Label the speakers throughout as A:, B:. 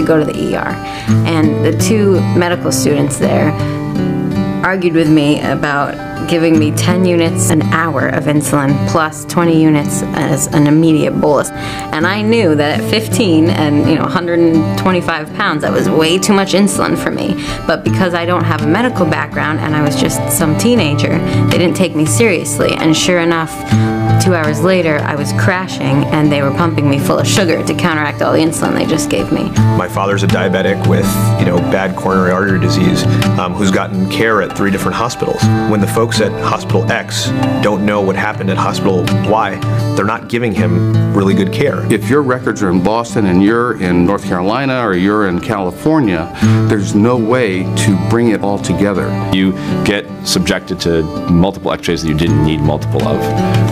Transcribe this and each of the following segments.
A: go to the ER. And the two medical students there argued with me about giving me 10 units an hour of insulin plus 20 units as an immediate bolus. And I knew that at 15 and 125 pounds, that was way too much insulin for me. But because I don't have a medical background and I was just some teenager, they didn't take me seriously. And sure enough, 2 hours later, I was crashing and they were pumping me full of sugar to counteract all the insulin they just gave me.
B: My father's a diabetic with, bad coronary artery disease who's gotten care at 3 different hospitals. When the folks at Hospital X don't know what happened at Hospital Y, they're not giving him really good care.
C: If your records are in Boston and you're in North Carolina or you're in California, there's no way to bring it all together.
D: You get subjected to multiple x-rays that you didn't need multiple of.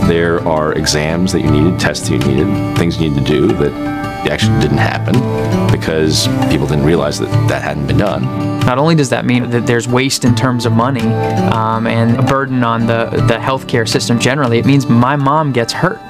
D: There are exams that you needed, tests that you needed, things you needed to do that actually didn't happen because people didn't realize that that hadn't been done.
E: Not only does that mean that there's waste in terms of money and a burden on the healthcare system generally, it means my mom gets hurt.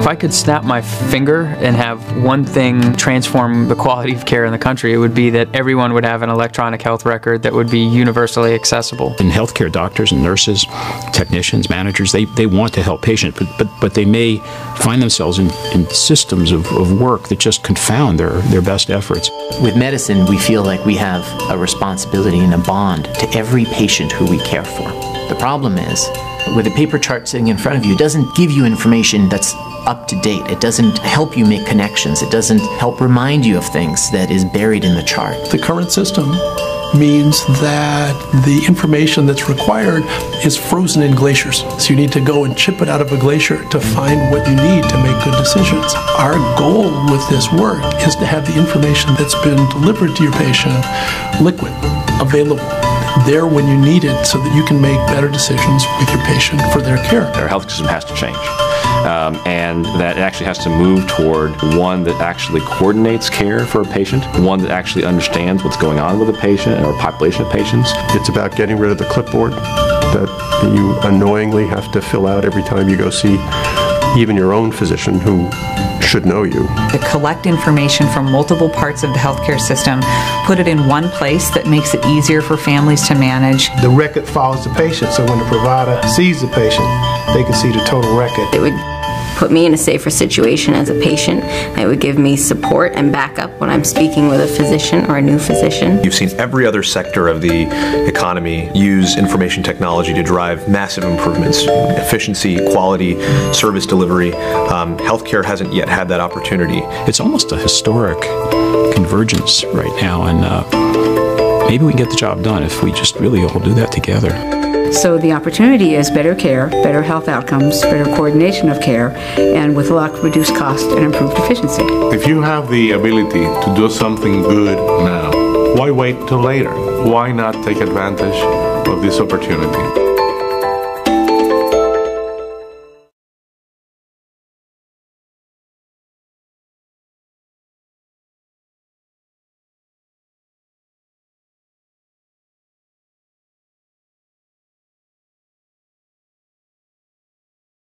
E: If I could snap my finger and have one thing transform the quality of care in the country, it would be that everyone would have an electronic health record that would be universally accessible.
F: And healthcare doctors and nurses, technicians, managers, they want to help patients, but they may find themselves in systems of work that just confound their best efforts.
G: With medicine, we feel like we have a responsibility and a bond to every patient who we care for. The problem is, with a paper chart sitting in front of you, it doesn't give you information that's up to date. It doesn't help you make connections. It doesn't help remind you of things that is buried in the chart.
H: The current system means that the information that's required is frozen in glaciers. So you need to go and chip it out of a glacier to find what you need to make good decisions. Our goal with this work is to have the information that's been delivered to your patient liquid, available, there when you need it so that you can make better decisions with your patient for their care.
D: Our health system has to change. And that it actually has to move toward one that actually coordinates care for a patient, one that actually understands what's going on with a patient or a population of patients.
I: It's about getting rid of the clipboard that you annoyingly have to fill out every time you go see even your own physician who should know you.
J: To collect information from multiple parts of the healthcare system, put it in one place that makes it easier for families to manage.
K: The record follows the patient, so when the provider sees the patient, they can see the total record.
A: It would put me in a safer situation as a patient. It would give me support and backup when I'm speaking with a physician or a new physician.
B: You've seen every other sector of the economy use information technology to drive massive improvements, efficiency, quality, service delivery. Healthcare hasn't yet had that opportunity.
F: It's almost a historic convergence right now, and maybe we can get the job done if we just really all do that together.
L: So the opportunity is better care, better health outcomes, better coordination of care, and with luck, reduced cost and improved efficiency.
M: If you have the ability to do something good now, why wait till later? Why not take advantage of this opportunity?